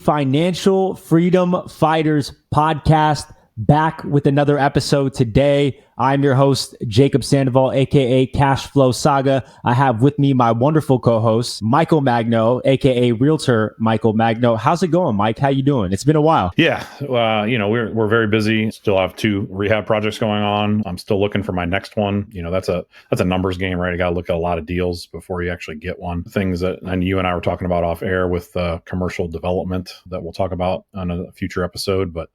Financial Freedom Fighters podcast, back with another episode today. I'm your host, Jacob Sandoval, aka Cash Flow Saga. I have with me my wonderful co-host, Michael Magno, aka Realtor Michael Magno. How's it going, Mike? How you doing? It's been a while. Yeah, we're very busy. Still have 2 rehab projects going on. I'm still looking for my next one. That's a numbers game, right? You got to look at a lot of deals before you actually get one. Things that, and you and I were talking about off air with commercial development that we'll talk about on a future episode. But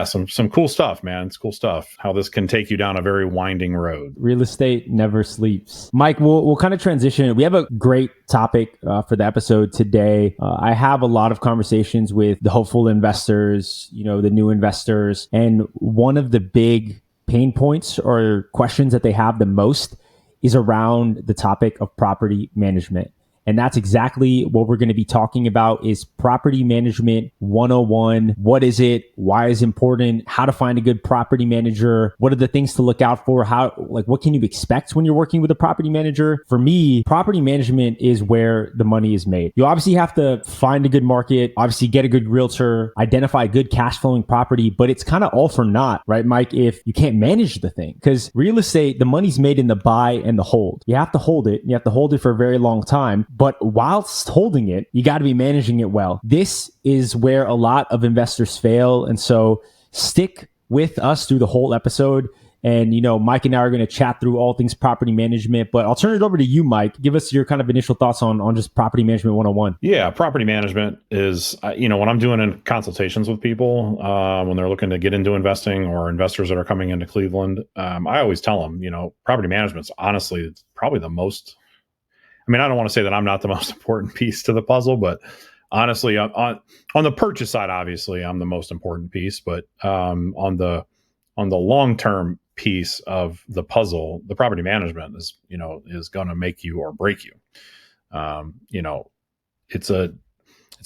some cool stuff, man. It's cool stuff. How this can take you down a very winding road. Real estate never sleeps. Mike, we'll kind of transition. We have a great topic for the episode today. I have a lot of conversations with the hopeful investors, the new investors, and one of the big pain points or questions that they have the most is around the topic of property management. And that's exactly what we're going to be talking about is property management 101. What is it? Why is it important? How to find a good property manager? What are the things to look out for? What can you expect when you're working with a property manager? For me, property management is where the money is made. You obviously have to find a good market, obviously get a good realtor, identify a good cash flowing property, but it's kind of all for naught, right, Mike, if you can't manage the thing. Because real estate, the money's made in the buy and the hold. You have to hold it. You have to hold it for a very long time. But whilst holding it, you got to be managing it well. This is where a lot of investors fail. And so stick with us through the whole episode. And, Mike and I are going to chat through all things property management, but I'll turn it over to you, Mike. Give us your kind of initial thoughts on just property management 101. Yeah, property management is, when I'm doing in consultations with people, when they're looking to get into investing or investors that are coming into Cleveland, I always tell them, property management's honestly, it's probably the most, I don't want to say that I'm not the most important piece to the puzzle, but honestly, on the purchase side, obviously, I'm the most important piece. But on the long-term piece of the puzzle, the property management is going to make you or break you. It's a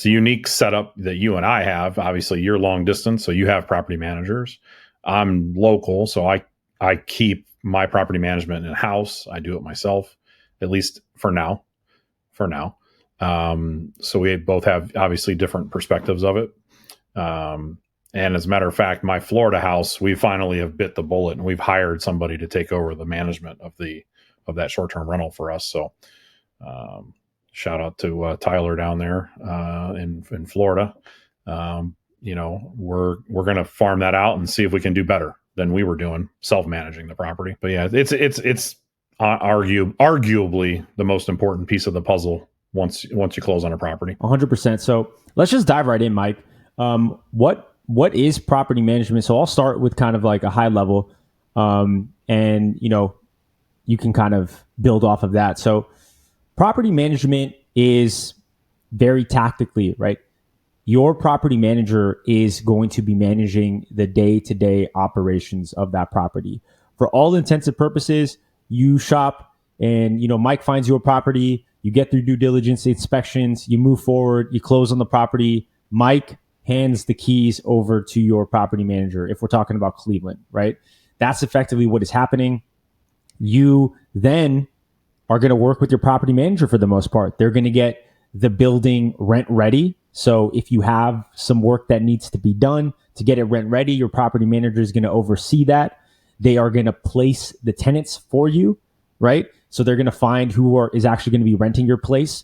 unique setup that you and I have. Obviously, you're long distance, so you have property managers. I'm local, so I keep my property management in house. I do it myself. At least for now. So we both have obviously different perspectives of it. And as a matter of fact, my Florida house, we finally have bit the bullet and we've hired somebody to take over the management of that short-term rental for us. So shout out to Tyler down there in Florida. We're going to farm that out and see if we can do better than we were doing self-managing the property. But yeah, it's arguably the most important piece of the puzzle once you close on a property. 100%. So let's just dive right in, Mike. What is property management? So I'll start with kind of like a high level, and you can kind of build off of that. So property management is very tactically, right? Your property manager is going to be managing the day-to-day operations of that property. For all intents and purposes, you shop and, Mike finds you a property, you get through due diligence inspections, you move forward, you close on the property. Mike hands the keys over to your property manager. If we're talking about Cleveland, right? That's effectively what is happening. You then are going to work with your property manager for the most part. They're going to get the building rent ready. So if you have some work that needs to be done to get it rent ready, your property manager is going to oversee that. They are going to place the tenants for you, right? So they're going to find who is actually going to be renting your place.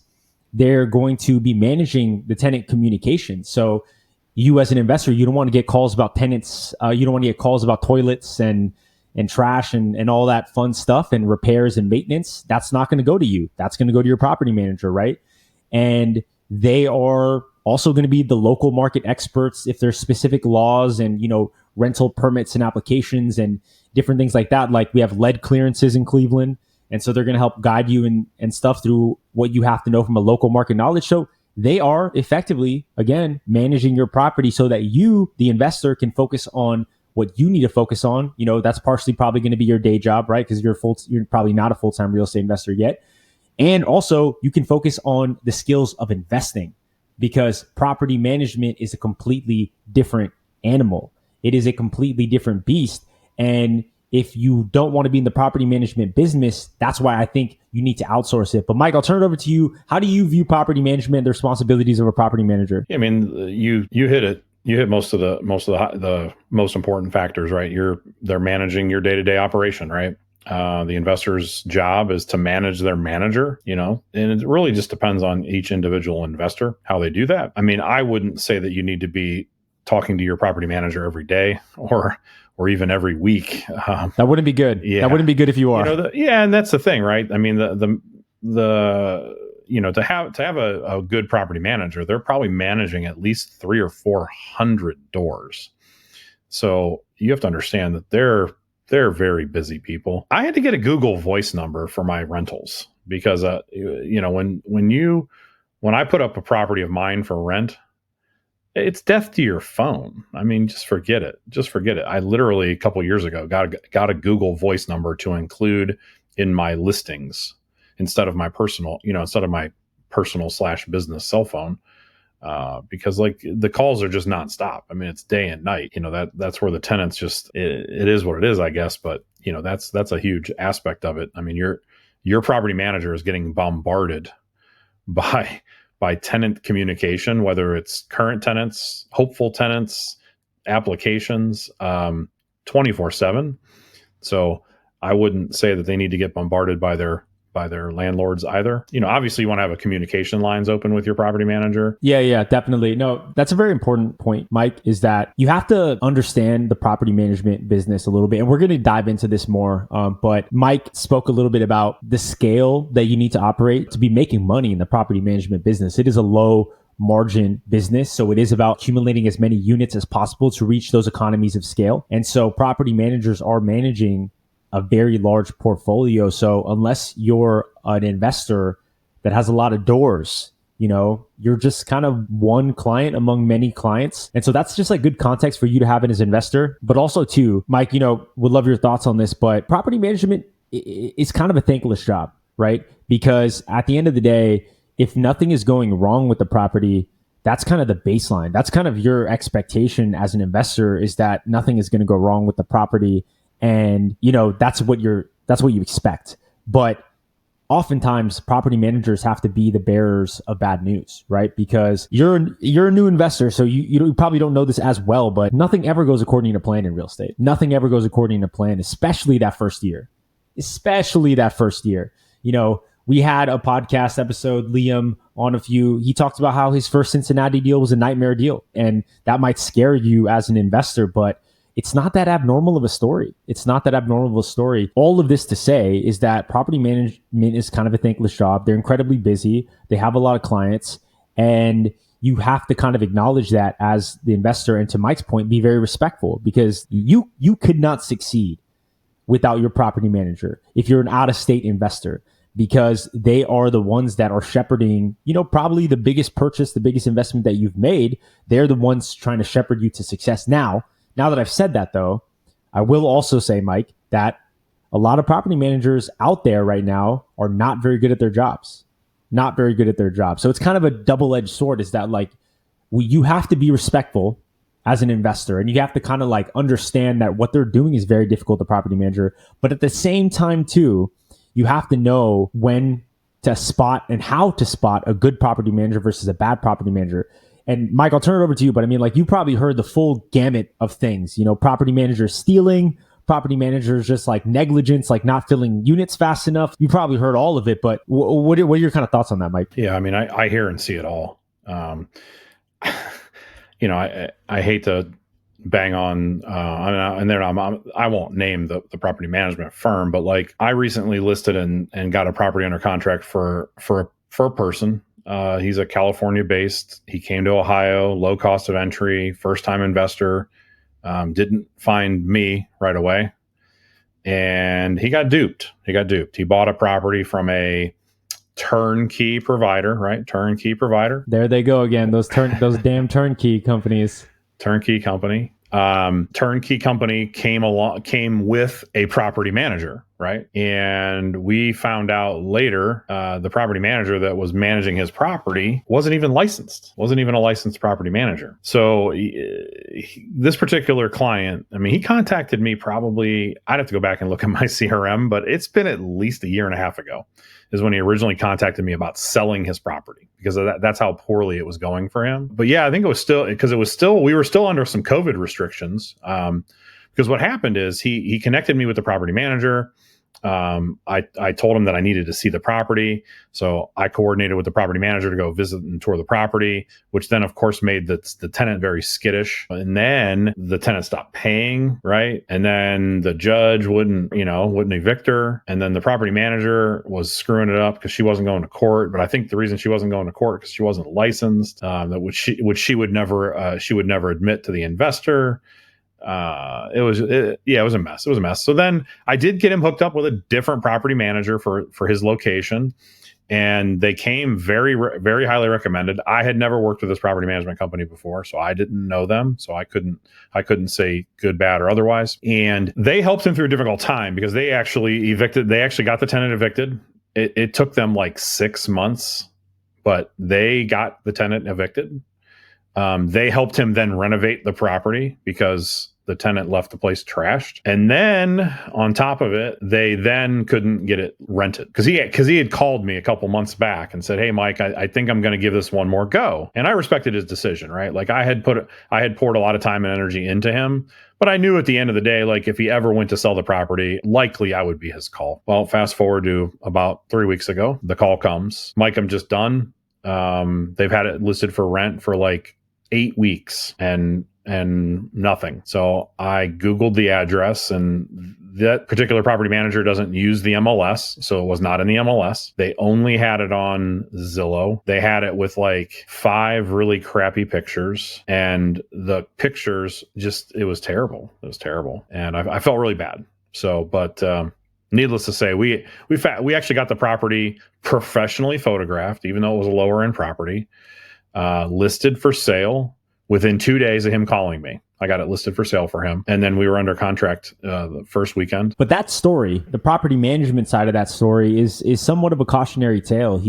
They're going to be managing the tenant communication. So you as an investor, you don't want to get calls about tenants. You don't want to get calls about toilets and trash and all that fun stuff and repairs and maintenance. That's not going to go to you. That's going to go to your property manager, right? And they are also going to be the local market experts if there's specific laws and, rental permits and applications and different things like that. Like we have lead clearances in Cleveland. And so they're going to help guide you and stuff through what you have to know from a local market knowledge. So they are effectively, again, managing your property so that you, the investor, can focus on what you need to focus on. That's partially probably going to be your day job, right? Because you're probably not a full-time real estate investor yet. And also you can focus on the skills of investing because property management is a completely different animal. It is a completely different beast. And if you don't want to be in the property management business, that's why I think you need to outsource it. But Mike, I'll turn it over to you. How do you view property management and the responsibilities of a property manager? I mean, you hit it. You hit most of the most important factors, right? They're managing your day-to-day operation, right? The investor's job is to manage their manager, and it really just depends on each individual investor, how they do that. I mean, I wouldn't say that you need to be talking to your property manager every day or even every week. That wouldn't be good. Yeah. That wouldn't be good if you are. And that's the thing, right? I mean, to have a good property manager, they're probably managing at least 300 or 400 doors. So you have to understand that they're very busy people. I had to get a Google Voice number for my rentals because when I put up a property of mine for rent, it's death to your phone. I mean, just forget it. I literally a couple of years ago got a Google Voice number to include in my listings instead of my personal / business cell phone, because like the calls are just nonstop. I mean, it's day and night. That's where the tenants it is what it is, I guess. But that's a huge aspect of it. I mean, your property manager is getting bombarded by tenant communication, whether it's current tenants, hopeful tenants, applications, 24/7. So I wouldn't say that they need to get bombarded by their landlords either. Obviously you want to have a communication lines open with your property manager. Yeah, definitely. No, that's a very important point, Mike, is that you have to understand the property management business a little bit. And we're going to dive into this more. But Mike spoke a little bit about the scale that you need to operate to be making money in the property management business. It is a low margin business. So it is about accumulating as many units as possible to reach those economies of scale. And so property managers are managing a very large portfolio. So unless you're an investor that has a lot of doors, you're just kind of one client among many clients. And so that's just like good context for you to have as an investor. But also too, Mike, would love your thoughts on this, but property management is kind of a thankless job, right? Because at the end of the day, if nothing is going wrong with the property, that's kind of the baseline. That's kind of your expectation as an investor, is that nothing is going to go wrong with the property. And, that's what you expect. But oftentimes property managers have to be the bearers of bad news, right? Because you're a new investor. So you probably don't know this as well, but nothing ever goes according to plan in real estate. Nothing ever goes according to plan, especially that first year. We had a podcast episode, Liam, on he talked about how his first Cincinnati deal was a nightmare deal. And that might scare you as an investor, but it's not that abnormal of a story. All of this to say is that property management is kind of a thankless job. They're incredibly busy. They have a lot of clients, and you have to kind of acknowledge that as the investor. And to Mike's point, be very respectful, because you could not succeed without your property manager if you're an out-of-state investor, because they are the ones that are shepherding, probably the biggest purchase, the biggest investment that you've made. They're the ones trying to shepherd you to success. Now that I've said that, though, I will also say, Mike, that a lot of property managers out there right now are not very good at their jobs. So it's kind of a double-edged sword, is that you have to be respectful as an investor, and you have to kind of understand that what they're doing is very difficult, the property manager. But at the same time, too, you have to know when to spot and how to spot a good property manager versus a bad property manager. And Mike, I'll turn it over to you, but I mean, you probably heard the full gamut of things, property managers stealing, property managers just negligence, not filling units fast enough. You probably heard all of it, but what are your kind of thoughts on that, Mike? Yeah, I mean, I hear and see it all. I hate to bang on, and then I won't name the property management firm, but I recently listed and got a property under contract for a person. He's a California based. He came to Ohio, low cost of entry, first time investor, didn't find me right away. And he got duped. He bought a property from a turnkey provider, right? Turnkey provider. There they go again. Those damn turnkey companies. Turnkey company. Turnkey company came with a property manager, right? And we found out later the property manager that was managing his property wasn't even licensed, wasn't even a licensed property manager. So this particular client, I mean, he contacted me probably, I'd have to go back and look at my CRM, but it's been at least a year and a half ago is when he originally contacted me about selling his property, because that's how poorly it was going for him. But yeah, I think it was still, because we were still under some COVID restrictions. Because what happened is he connected me with the property manager. I told him that I needed to see the property. So I coordinated with the property manager to go visit and tour the property, which then of course made the tenant very skittish. And then the tenant stopped paying, right? And then the judge wouldn't evict her. And then the property manager was screwing it up because she wasn't going to court. But I think the reason she wasn't going to court because she wasn't licensed, which she would never admit to the investor. It was a mess. It was a mess. So then I did get him hooked up with a different property manager for his location, and they came very, very highly recommended. I had never worked with this property management company before, so I didn't know them. So I couldn't say good, bad, or otherwise. And they helped him through a difficult time because they actually got the tenant evicted. It took them like 6 months, but they got the tenant evicted. They helped him then renovate the property because the tenant left the place trashed. And then on top of it, they then couldn't get it rented because he had called me a couple months back and said, "Hey, Mike, I think I'm going to give this one more go." And I respected his decision, right? Like I had poured a lot of time and energy into him, but I knew at the end of the day, like if he ever went to sell the property, likely I would be his call. Well, fast forward to about 3 weeks ago, the call comes. "Mike, I'm just done. They've had it listed for rent for like 8 weeks and nothing." So I Googled the address, and that particular property manager doesn't use the MLS. So it was not in the MLS. They only had it on Zillow. They had it with like 5 really crappy pictures, and the pictures it was terrible. It was terrible. And I felt really bad. So, but, needless to say, we actually got the property professionally photographed, even though it was a lower end property, listed for sale. Within 2 days of him calling me, I got it listed for sale for him. And then we were under contract the first weekend. But that story, the property management side of that story is somewhat of a cautionary tale.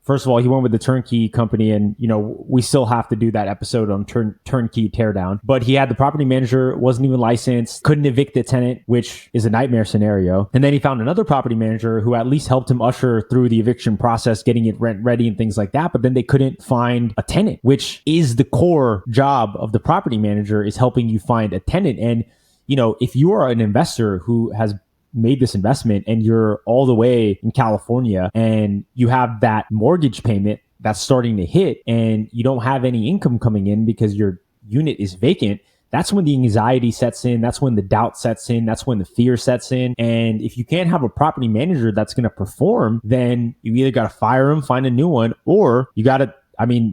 First of all, he went with the turnkey company, and, we still have to do that episode on turnkey teardown. But he had the property manager, wasn't even licensed, couldn't evict the tenant, which is a nightmare scenario. And then he found another property manager who at least helped him usher through the eviction process, getting it rent ready and things like that. But then they couldn't find a tenant, which is the core job of the property manager, is helping you find a tenant. And, if you are an investor who has made this investment and you're all the way in California and you have that mortgage payment that's starting to hit and you don't have any income coming in because your unit is vacant, that's when the anxiety sets in. That's when the doubt sets in. That's when the fear sets in. And if you can't have a property manager that's going to perform, then you either got to fire him, find a new one, or you got to,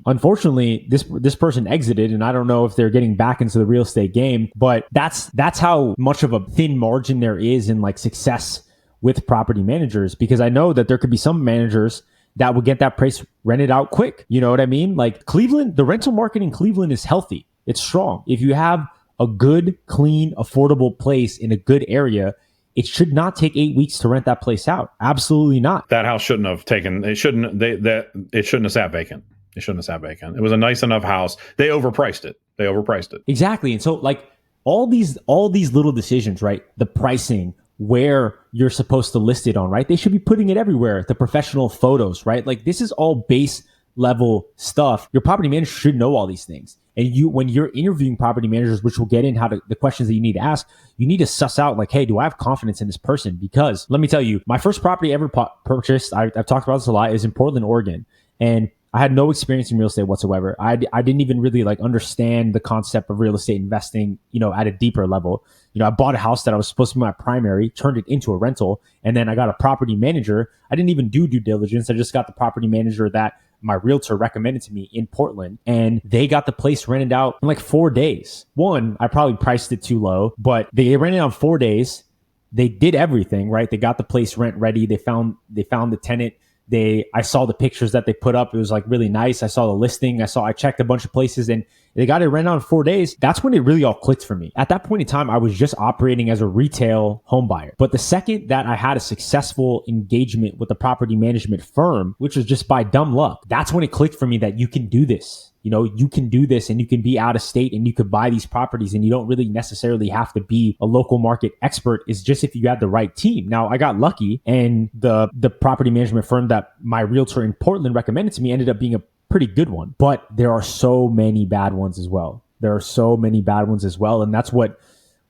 unfortunately, this person exited, and I don't know if they're getting back into the real estate game, but that's how much of a thin margin there is in like success with property managers, because I know that there could be some managers that would get that place rented out quick. You know what I mean? Like Cleveland, the rental market in Cleveland is healthy. It's strong. If you have a good, clean, affordable place in a good area, it should not take 8 weeks to rent that place out. Absolutely not. That house shouldn't have sat vacant. They shouldn't have sat vacant. It was a nice enough house. They overpriced it. Exactly. And so like all these little decisions, right? The pricing, where you're supposed to list it on, right? They should be putting it everywhere. The professional photos, right? Like this is all base level stuff. Your property manager should know all these things. And when you're interviewing property managers, which we'll get in the questions that you need to ask, you need to suss out like, hey, do I have confidence in this person? Because let me tell you, my first property ever purchased, I've talked about this a lot, is in Portland, Oregon. And I had no experience in real estate whatsoever. I didn't even really like understand the concept of real estate investing, at a deeper level. I bought a house that I was supposed to be my primary, turned it into a rental, and then I got a property manager. I didn't even do due diligence. I just got the property manager that my realtor recommended to me in Portland, and they got the place rented out in like 4 days. One, I probably priced it too low, but they rented out 4 days. They did everything, right? They got the place rent ready. They found the tenant. I saw the pictures that they put up. It was like really nice. I saw the listing. I checked a bunch of places, and They got it rented out in 4 days. That's when it really all clicked for me. At that point in time, I was just operating as a retail home buyer. But the second that I had a successful engagement with a property management firm, which was just by dumb luck, that's when it clicked for me that you can do this. You can do this and you can be out of state and you could buy these properties and you don't really necessarily have to be a local market expert. It's just if you had the right team. Now, I got lucky and the property management firm that my realtor in Portland recommended to me ended up being a pretty good one. But there are so many bad ones as well. And that's what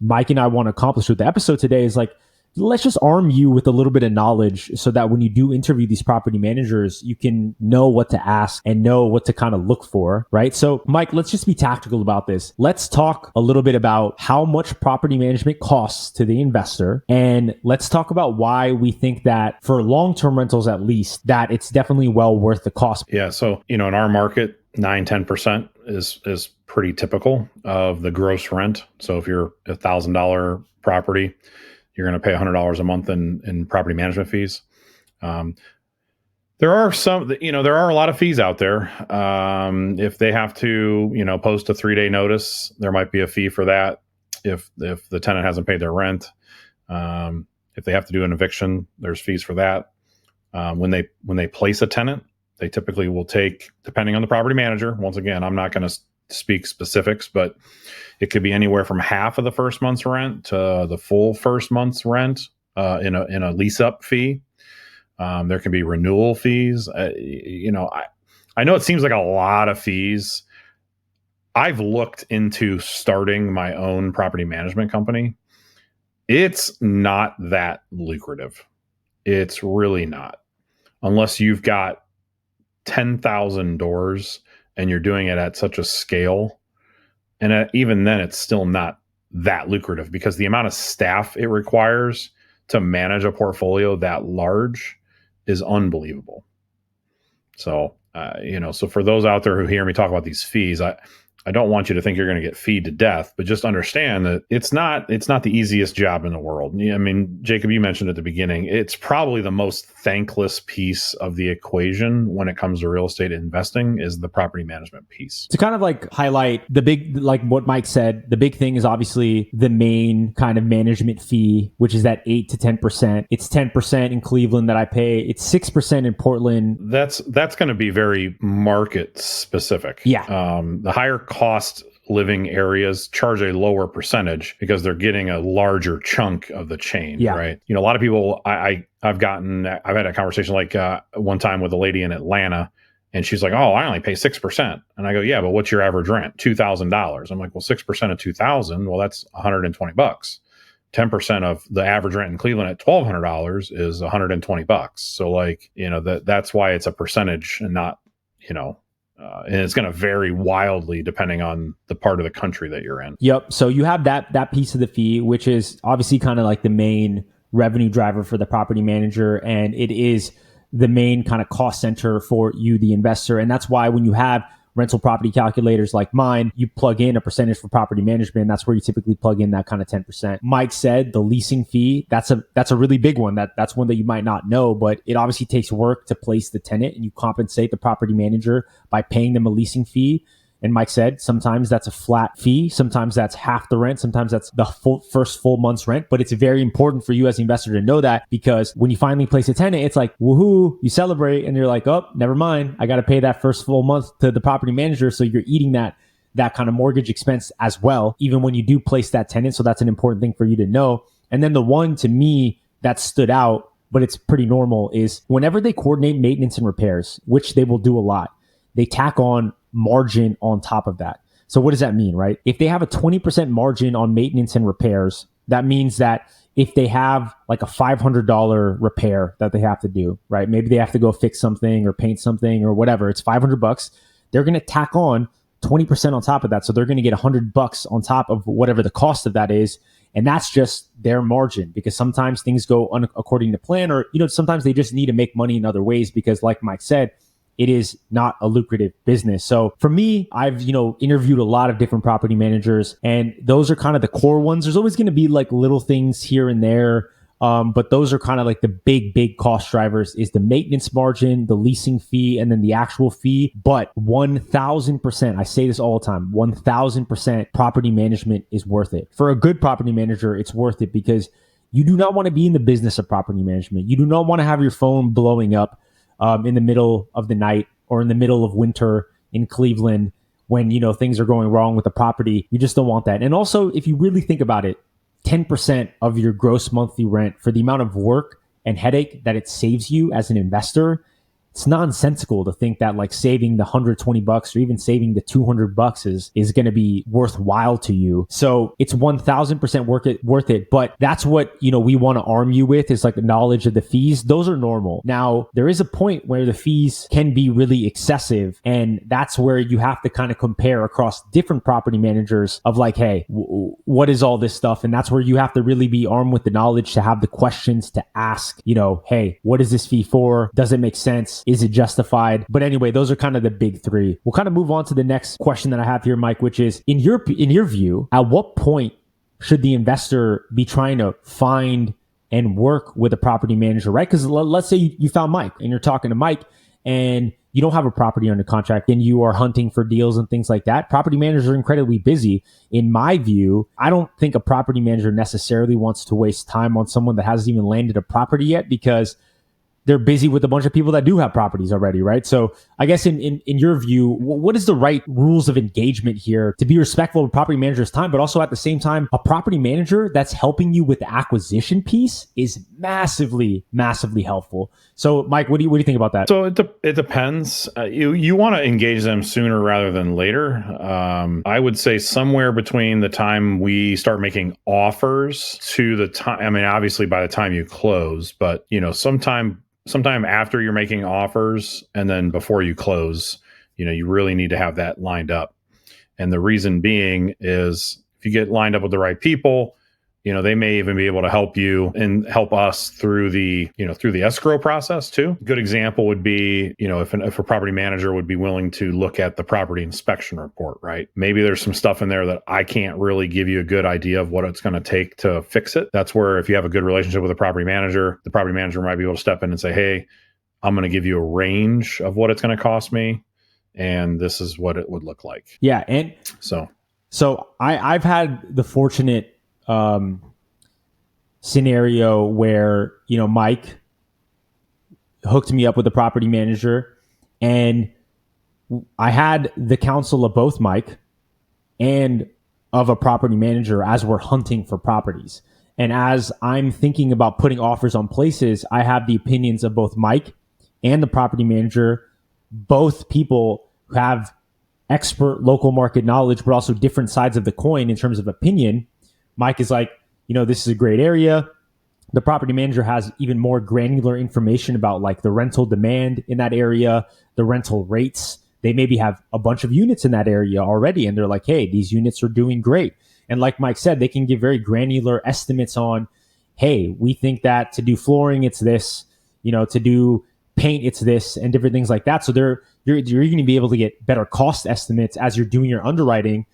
Mike and I want to accomplish with the episode today is like, let's just arm you with a little bit of knowledge so that when you do interview these property managers, you can know what to ask and know what to kind of look for, right? So Mike, let's just be tactical about this. Let's talk a little bit about how much property management costs to the investor. And let's talk about why we think that for long-term rentals, at least, that it's definitely well worth the cost. Yeah. So, in our market, 9-10% is pretty typical of the gross rent. So if you're $1,000 property, you're going to pay $100 a month in property management fees. There are a lot of fees out there. If they have to, post a 3-day notice, there might be a fee for that. If the tenant hasn't paid their rent, if they have to do an eviction, there's fees for that. When they place a tenant, they typically will take, depending on the property manager. Once again, I'm not going to speak specifics, but it could be anywhere from half of the first month's rent to the full first month's rent in a lease up fee. There can be renewal fees. I know it seems like a lot of fees. I've looked into starting my own property management company. It's not that lucrative. It's really not, unless you've got 10,000 doors and you're doing it at such a scale. And even then, it's still not that lucrative because the amount of staff it requires to manage a portfolio that large is unbelievable. So, so for those out there who hear me talk about these fees, I don't want you to think you're going to get feed to death, but just understand that it's not the easiest job in the world. I mean, Jacob, you mentioned at the beginning, it's probably the most thankless piece of the equation when it comes to real estate investing is the property management piece. To kind of like highlight the big, like what Mike said, the big thing is obviously the main kind of management fee, which is that 8 to 10%. It's 10% in Cleveland that I pay. It's 6% in Portland. That's going to be very market specific. Yeah. The higher cost living areas charge a lower percentage because they're getting a larger chunk of the change, right? A lot of people, I've had a conversation like one time with a lady in Atlanta, and she's like, "Oh, I only pay 6%." And I go, "Yeah, but what's your average rent? $2,000." I'm like, "Well, 6% of 2,000, well, that's $120. 10% of the average rent in Cleveland at $1,200 is $120. So that's why it's a percentage and not, and it's going to vary wildly depending on the part of the country that you're in. Yep. So you have that piece of the fee, which is obviously kind of like the main revenue driver for the property manager. And it is the main kind of cost center for you, the investor. And that's why when you have rental property calculators like mine, you plug in a percentage for property management. That's where you typically plug in that kind of 10%. Mike said the leasing fee, that's a really big one. That's one that you might not know, but it obviously takes work to place the tenant, and you compensate the property manager by paying them a leasing fee. And Mike said, sometimes that's a flat fee. Sometimes that's half the rent. Sometimes that's the first full month's rent. But it's very important for you as an investor to know that, because when you finally place a tenant, it's like, woohoo, you celebrate, and you're like, oh, never mind. I got to pay that first full month to the property manager. So you're eating that kind of mortgage expense as well, even when you do place that tenant. So that's an important thing for you to know. And then the one to me that stood out, but it's pretty normal, is whenever they coordinate maintenance and repairs, which they will do a lot, they tack on margin on top of that. So what does that mean, right? If they have a 20% margin on maintenance and repairs, that means that if they have like a $500 repair that they have to do, right? Maybe they have to go fix something or paint something or whatever. It's $500. They're going to tack on 20% on top of that. So they're going to get $100 on top of whatever the cost of that is. And that's just their margin, because sometimes things go according to plan, or, sometimes they just need to make money in other ways, because like Mike said, it is not a lucrative business. So for me, I've, interviewed a lot of different property managers, and those are kind of the core ones. There's always going to be like little things here and there But those are kind of like the big cost drivers is the maintenance margin, the leasing fee, and then the actual fee. But 1000%, I say this all the time, 1000% property management is worth it. For a good property manager, it's worth it because you do not want to be in the business of property management. You do not want to have your phone blowing up in the middle of the night or in the middle of winter in Cleveland when, things are going wrong with the property. You just don't want that. And also, if you really think about it, 10% of your gross monthly rent for the amount of work and headache that it saves you as an investor, it's nonsensical to think that like saving the $120 or even saving the $200 is going to be worthwhile to you. So it's 1000% worth it. But that's what, we want to arm you with is like the knowledge of the fees. Those are normal. Now there is a point where the fees can be really excessive. And that's where you have to kind of compare across different property managers of like, hey, what is all this stuff? And that's where you have to really be armed with the knowledge to have the questions to ask, hey, what is this fee for? Does it make sense? Is it justified? But anyway, those are kind of the big three. We'll kind of move on to the next question that I have here, Mike, which is in your view, at what point should the investor be trying to find and work with a property manager, right? Because let's say you found Mike and you're talking to Mike and you don't have a property under contract and you are hunting for deals and things like that. Property managers are incredibly busy. In my view, I don't think a property manager necessarily wants to waste time on someone that hasn't even landed a property yet because they're busy with a bunch of people that do have properties already, right? So I guess in your view, what is the right rules of engagement here to be respectful of a property manager's time, but also at the same time, a property manager that's helping you with the acquisition piece is massively helpful. So Mike, what do you think about that? So it depends. You want to engage them sooner rather than later. I would say somewhere between the time we start making offers to the time, I mean, obviously by the time you close, but sometime after you're making offers and then before you close, you really need to have that lined up. And the reason being is if you get lined up with the right people, they may even be able to help you and help us through the escrow process too. Good example would be, if a property manager would be willing to look at the property inspection report, right? Maybe there's some stuff in there that I can't really give you a good idea of what it's going to take to fix it. That's where if you have a good relationship with a property manager, the property manager might be able to step in and say, hey, I'm going to give you a range of what it's going to cost me. And this is what it would look like. Yeah. And so I've had the fortunate scenario where, Mike hooked me up with a property manager and I had the counsel of both Mike and of a property manager as we're hunting for properties. And as I'm thinking about putting offers on places, I have the opinions of both Mike and the property manager, both people who have expert local market knowledge, but also different sides of the coin in terms of opinion. Mike is like, this is a great area. The property manager has even more granular information about like the rental demand in that area, the rental rates. They maybe have a bunch of units in that area already. And they're like, hey, these units are doing great. And like Mike said, they can give very granular estimates on, hey, we think that to do flooring, it's this, to do paint, it's this, and different things like that. So you're going to be able to get better cost estimates as you're doing your underwriting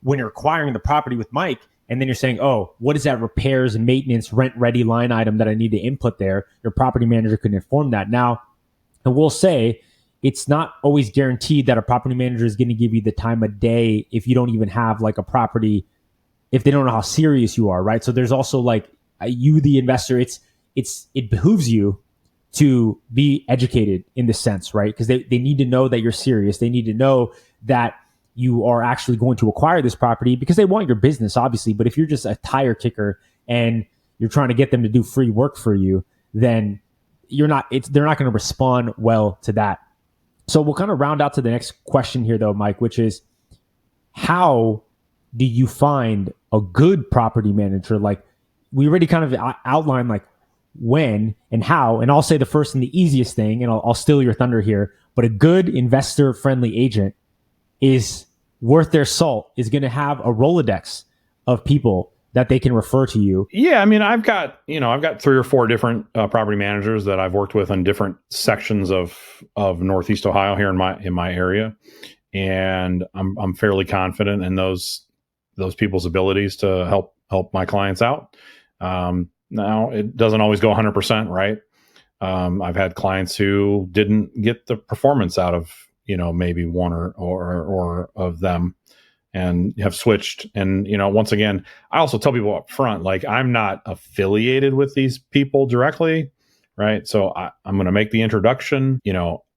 when you're acquiring the property with Mike. And then you're saying, oh, what is that repairs and maintenance rent ready line item that I need to input there? Your property manager can inform that. Now, I will say it's not always guaranteed that a property manager is going to give you the time of day if you don't even have like a property, if they don't know how serious you are, right? So there's also like you, the investor, it behooves you to be educated in this sense, right? Because they need to know that you're serious. They need to know that you are actually going to acquire this property because they want your business, obviously. But if you're just a tire kicker and you're trying to get them to do free work for you, then they're not going to respond well to that. So we'll kind of round out to the next question here though, Mike, which is how do you find a good property manager? Like we already kind of outlined like when and how, and I'll say the first and the easiest thing, and I'll steal your thunder here, but a good investor friendly agent is worth their salt, is going to have a Rolodex of people that they can refer to you. Yeah. I mean, I've got 3 or 4 different property managers that I've worked with in different sections of Northeast Ohio here in my area. And I'm fairly confident in those people's abilities to help my clients out. Now, it doesn't always go 100%, right? I've had clients who didn't get the performance out of, maybe one or of them, and have switched. And, once again, I also tell people up front, like, I'm not affiliated with these people directly, right? So I'm going to make the introduction.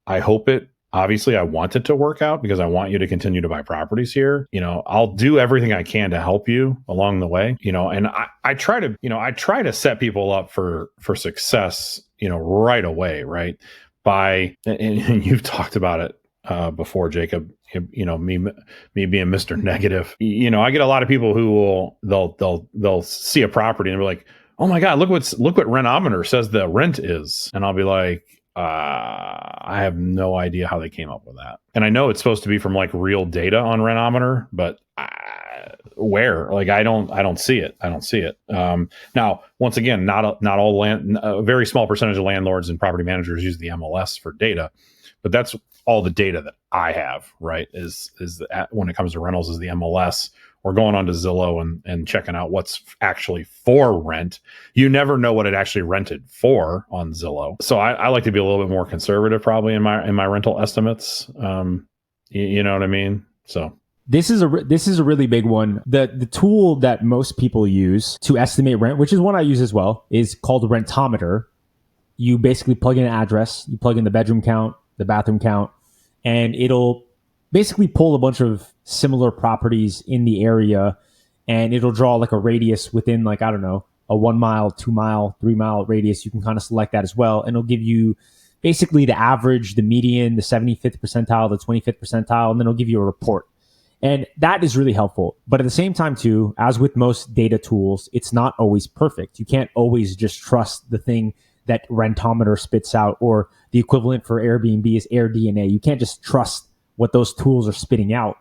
I hope obviously I want it to work out because I want you to continue to buy properties here. I'll do everything I can to help you along the way, and I try to set people up for success, right away, right? And you've talked about it before, Jacob, me being Mr. Negative. I get a lot of people who they'll see a property and be like, oh my God, look what Rentometer says the rent is. And I'll be like, I have no idea how they came up with that. And I know it's supposed to be from like real data on Rentometer, but where? Like, I don't see it. Now, once again, not all a very small percentage of landlords and property managers use the MLS for data, but that's all the data that I have, right? Is when it comes to rentals, is the MLS, or going on to Zillow and checking out what's actually for rent. You never know what it actually rented for on Zillow. So I like to be a little bit more conservative probably in my rental estimates. You know what I mean? So this is a really big one. The tool that most people use to estimate rent, which is one I use as well, is called Rentometer. You basically plug in an address, you plug in the bedroom count, the bathroom count, and it'll basically pull a bunch of similar properties in the area, and it'll draw like a radius within, like, I don't know, a 1 mile, 2 mile, 3 mile radius. You can kind of select that as well. And it'll give you basically the average, the median, the 75th percentile, the 25th percentile, and then it'll give you a report. And that is really helpful. But at the same time too, as with most data tools, it's not always perfect. You can't always just trust the thing that Rentometer spits out, or the equivalent for Airbnb is AirDNA. You can't just trust what those tools are spitting out.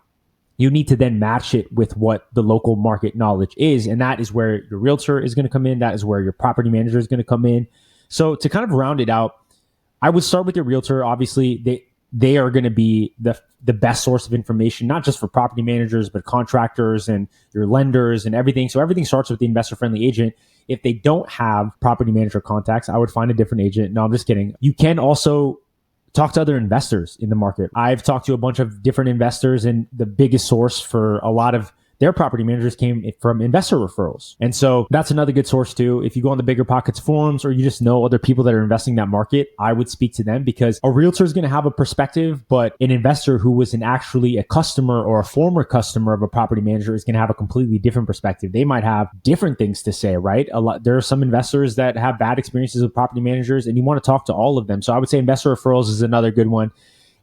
You need to then match it with what the local market knowledge is. And that is where your realtor is going to come in. That is where your property manager is going to come in. So to kind of round it out, I would start with your realtor. Obviously, they are going to be the best source of information, not just for property managers, but contractors and your lenders and everything. So everything starts with the investor-friendly agent. If they don't have property manager contacts, I would find a different agent. No, I'm just kidding. You can also talk to other investors in the market. I've talked to a bunch of different investors, and the biggest source for a lot of their property managers came from investor referrals. And so that's another good source too. If you go on the Bigger Pockets forums, or you just know other people that are investing in that market, I would speak to them, because a realtor is going to have a perspective, but an investor who was actually a customer or a former customer of a property manager is going to have a completely different perspective. They might have different things to say, right? There are some investors that have bad experiences with property managers, and you want to talk to all of them. So I would say investor referrals is another good one.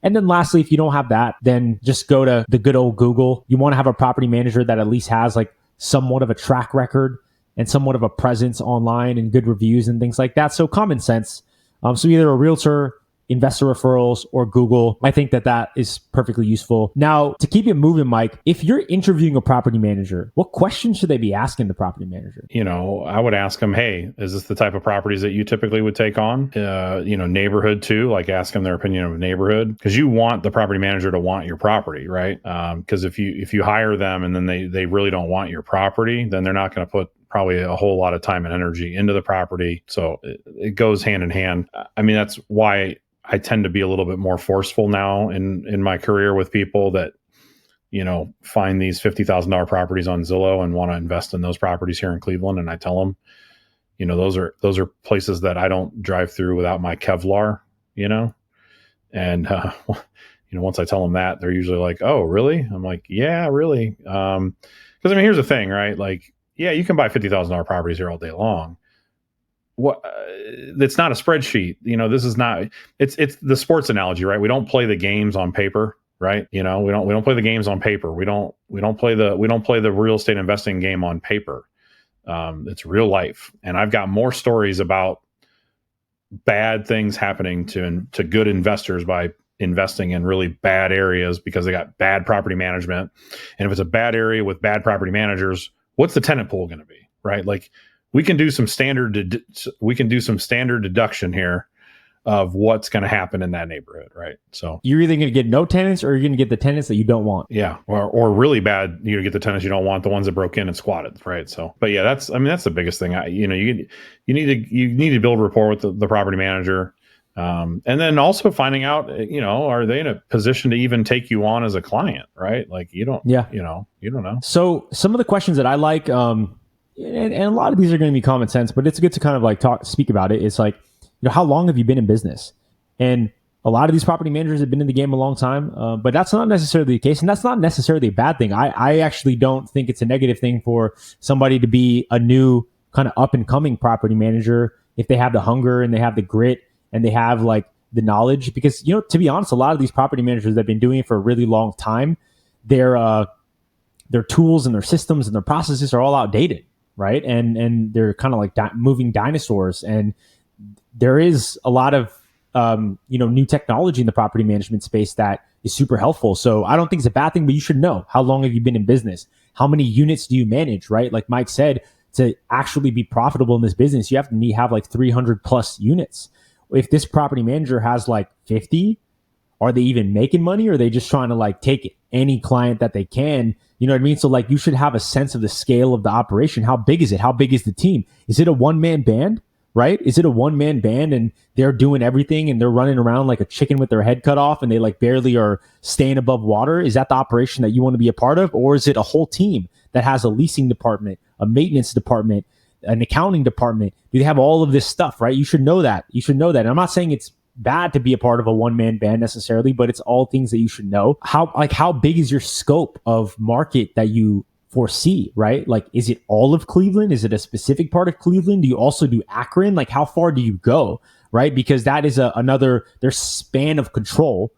And then lastly, if you don't have that, then just go to the good old Google. You want to have a property manager that at least has like somewhat of a track record and somewhat of a presence online and good reviews and things like that. So common sense. So either a realtor, investor referrals, or Google. I think that is perfectly useful. Now, to keep it moving, Mike, if you're interviewing a property manager, what questions should they be asking the property manager? I would ask them, hey, is this the type of properties that you typically would take on? Neighborhood too, like ask them their opinion of neighborhood, because you want the property manager to want your property, right? Because if you hire them and then they really don't want your property, then they're not going to put probably a whole lot of time and energy into the property. So it goes hand in hand. I mean, that's why I tend to be a little bit more forceful now in my career with people that, find these $50,000 properties on Zillow and want to invest in those properties here in Cleveland. And I tell them, those are places that I don't drive through without my Kevlar, and, once I tell them that, they're usually like, oh, really? I'm like, yeah, really. Because here's the thing, right? Like, yeah, you can buy $50,000 properties here all day long. What it's not a spreadsheet. This is not, it's the sports analogy, right? We don't play the games on paper, right? We don't play the games on paper. We don't play the real estate investing game on paper. It's real life. And I've got more stories about bad things happening to good investors by investing in really bad areas because they got bad property management. And if it's a bad area with bad property managers, what's the tenant pool going to be, right? Like, we can do some standard deduction here of what's going to happen in that neighborhood, right? So you're either going to get no tenants or you're going to get the tenants that you don't want. yeah, or really bad, you get the tenants you don't want, the ones that broke in and squatted, right? So, but yeah, that's the biggest thing. You need to build rapport with the property manager, and then also finding out, are they in a position to even take you on as a client, right? Like you don't know. So some of the questions that I like, and a lot of these are going to be common sense, but it's good to kind of like speak about it. It's like, how long have you been in business? And a lot of these property managers have been in the game a long time, but that's not necessarily the case. And that's not necessarily a bad thing. I actually don't think it's a negative thing for somebody to be a new kind of up and coming property manager if they have the hunger and they have the grit and they have like the knowledge. Because, to be honest, a lot of these property managers that have been doing it for a really long time, their tools and their systems and their processes are all outdated, right? And they're kind of like moving dinosaurs. And there is a lot of new technology in the property management space that is super helpful. So I don't think it's a bad thing, but you should know, how long have you been in business? How many units do you manage, right? Like Mike said, to actually be profitable in this business, you have to have like 300 plus units. If this property manager has like 50, are they even making money, or are they just trying to like take any client that they can? You know what I mean? So like you should have a sense of the scale of the operation. How big is it? How big is the team? Is it a one-man band? Right? Is it a one-man band and they're doing everything and they're running around like a chicken with their head cut off and they like barely are staying above water? Is that the operation that you want to be a part of? Or is it a whole team that has a leasing department, a maintenance department, an accounting department? Do they have all of this stuff, right? You should know that. And I'm not saying it's bad to be a part of a one-man band necessarily, but it's all things that you should know. How big is your scope of market that you foresee, right? Like, is it all of Cleveland? Is it a specific part of Cleveland? Do you also do Akron? Like, how far do you go, right? Because that is their span of control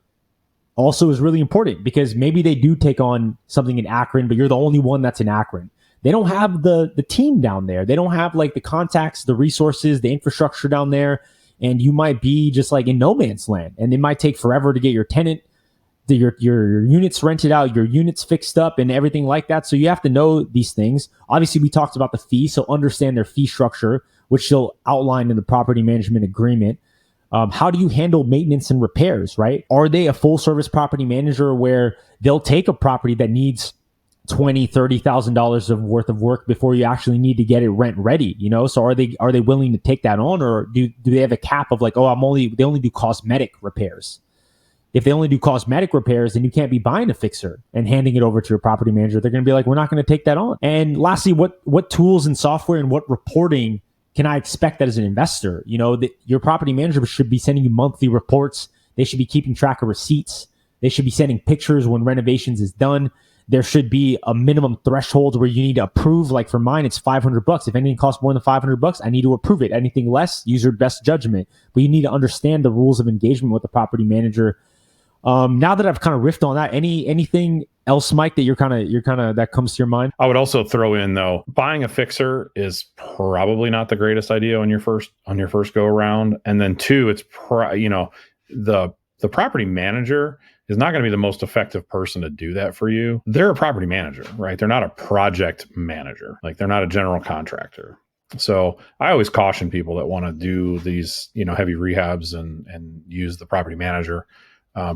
also is really important, because maybe they do take on something in Akron, but you're the only one that's in Akron. They don't have the team down there. They don't have like the contacts, the resources, the infrastructure down there. And you might be just like in no man's land, and it might take forever to get your tenant, your units rented out, your units fixed up and everything like that. So you have to know these things. Obviously, we talked about the fee, so understand their fee structure, which they'll outline in the property management agreement. How do you handle maintenance and repairs, right? Are they a full service property manager where they'll take a property that needs $20,000-$30,000 of worth of work before you actually need to get it rent ready? So are they willing to take that on, or do they have a cap of like, they only do cosmetic repairs? If they only do cosmetic repairs, then you can't be buying a fixer and handing it over to your property manager. They're going to be like, we're not going to take that on. And lastly, what tools and software and what reporting can I expect that as an investor? Your property manager should be sending you monthly reports. They should be keeping track of receipts. They should be sending pictures when renovations is done. There should be a minimum threshold where you need to approve. Like for mine, it's $500. If anything costs more than $500, I need to approve it. Anything less, use your best judgment. But you need to understand the rules of engagement with the property manager. Now that I've kind of riffed on that, anything else, Mike, that you're kind of that comes to your mind? I would also throw in, though, buying a fixer is probably not the greatest idea on your first go around. And then two, it's the property manager is not going to be the most effective person to do that for you. They're a property manager, right? They're not a project manager. Like, they're not a general contractor. So I always caution people that want to do these, heavy rehabs and use the property manager.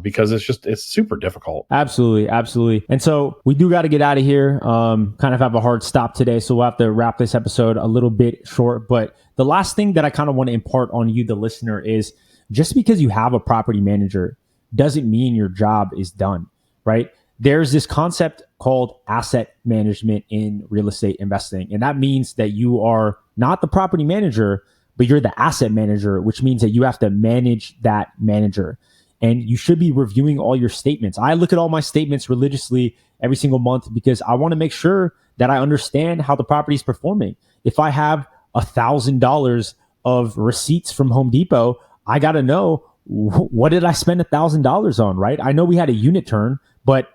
Because it's super difficult. Absolutely. And so we do got to get out of here. Kind of have a hard stop today, so we'll have to wrap this episode a little bit short. But the last thing that I kind of want to impart on you, the listener, is just because you have a property manager doesn't mean your job is done, right? There's this concept called asset management in real estate investing. And that means that you are not the property manager, but you're the asset manager, which means that you have to manage that manager. And you should be reviewing all your statements. I look at all my statements religiously every single month because I want to make sure that I understand how the property is performing. If I have $1,000 of receipts from Home Depot, I got to know, what did I spend $1,000 on, right? I know we had a unit turn, but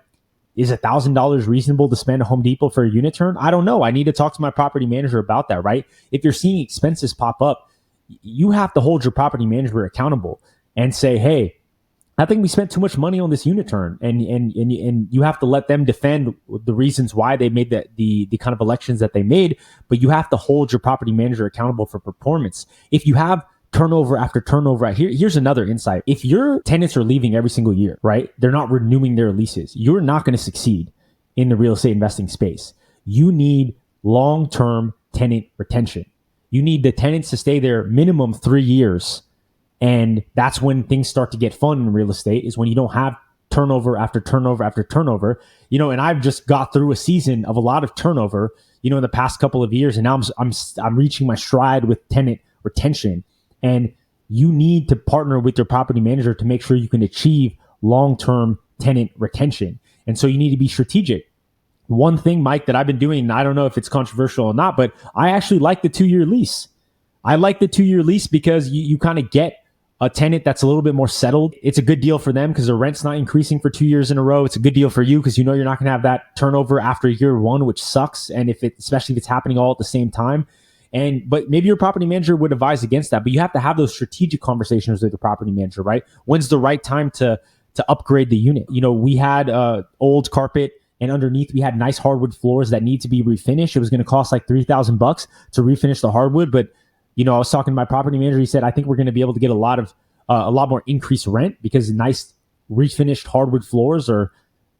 is $1,000 reasonable to spend at Home Depot for a unit turn? I don't know. I need to talk to my property manager about that, right? If you're seeing expenses pop up, you have to hold your property manager accountable and say, hey, I think we spent too much money on this unit turn, and you have to let them defend the reasons why they made the kind of elections that they made, but you have to hold your property manager accountable for performance. If you have turnover after turnover. Here's another insight. If your tenants are leaving every single year, right? They're not renewing their leases. You're not going to succeed in the real estate investing space. You need long-term tenant retention. You need the tenants to stay there minimum 3 years. And that's when things start to get fun in real estate, is when you don't have turnover after turnover after turnover. And I've just got through a season of a lot of turnover, in the past couple of years. And now I'm reaching my stride with tenant retention. And you need to partner with your property manager to make sure you can achieve long-term tenant retention. And so you need to be strategic. One thing, Mike, that I've been doing, and I don't know if it's controversial or not, but I actually like the 2-year lease. I like the 2-year lease because you kind of get a tenant that's a little bit more settled. It's a good deal for them because the rent's not increasing for 2 years in a row. It's a good deal for you because you're not going to have that turnover after year one, which sucks. And especially if it's happening all at the same time. But maybe your property manager would advise against that, but you have to have those strategic conversations with the property manager, right? When's the right time to upgrade the unit? We had old carpet, and underneath we had nice hardwood floors that need to be refinished. It was going to cost like $3,000 to refinish the hardwood, but I was talking to my property manager. He said, I think we're going to be able to get a lot more increased rent because nice refinished hardwood floors are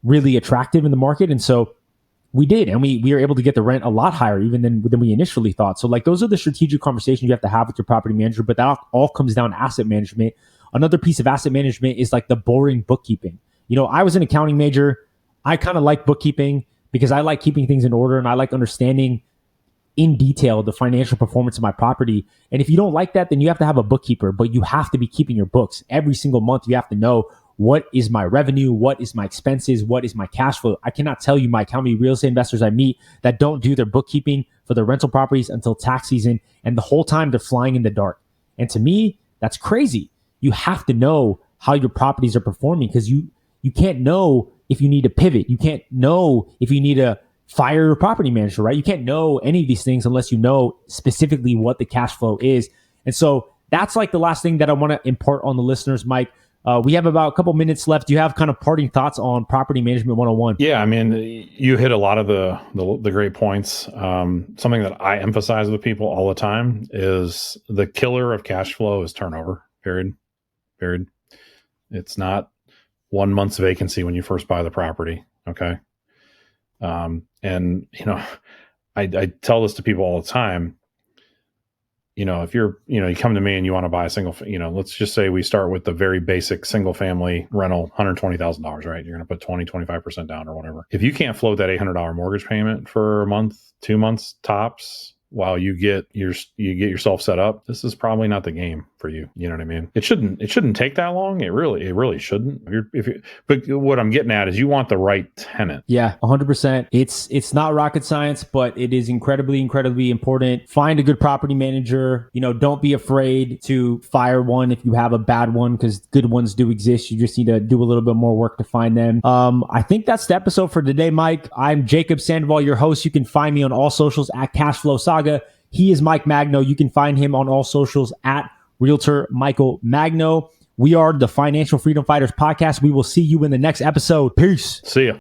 really attractive in the market. And so we did, and we were able to get the rent a lot higher even than we initially thought. So like those are the strategic conversations you have to have with your property manager, but that all comes down to asset management. Another piece of asset management is like the boring bookkeeping. I was an accounting major. I kind of like bookkeeping because I like keeping things in order and I like understanding in detail the financial performance of my property. And if you don't like that, then you have to have a bookkeeper, but you have to be keeping your books every single month. You have to know, what is my revenue? What is my expenses? What is my cash flow? I cannot tell you, Mike, how many real estate investors I meet that don't do their bookkeeping for their rental properties until tax season. And the whole time they're flying in the dark. And to me, that's crazy. You have to know how your properties are performing because you can't know if you need to pivot. You can't know if you need to fire your property manager, right? You can't know any of these things unless you know specifically what the cash flow is. And so that's like the last thing that I want to impart on the listeners, Mike. We have about a couple minutes left. Do you have kind of parting thoughts on property management 101? Yeah, I mean, you hit a lot of the great points. Something that I emphasize with people all the time is the killer of cash flow is turnover, period. It's not 1 month's vacancy when you first buy the property, okay? And I tell this to people all the time. If you come to me and you want to buy a single, let's just say we start with the very basic single family rental, $120,000, right? You're going to put 25% down or whatever. If you can't float that $800 mortgage payment for a month, 2 months tops, while you get yourself set up, this is probably not the game for you. You know what I mean? It shouldn't take that long. It really shouldn't. But what I'm getting at is you want the right tenant. Yeah, 100%. It's not rocket science, but it is incredibly, incredibly important. Find a good property manager. Don't be afraid to fire one if you have a bad one, because good ones do exist. You just need to do a little bit more work to find them. I think that's the episode for today, Mike. I'm Jacob Sandoval, your host. You can find me on all socials at Cashflow Saga. He is Mike Magno. You can find him on all socials at Realtor Michael Magno. We are the Financial Freedom Fighters podcast. We will see you in the next episode. Peace. See ya.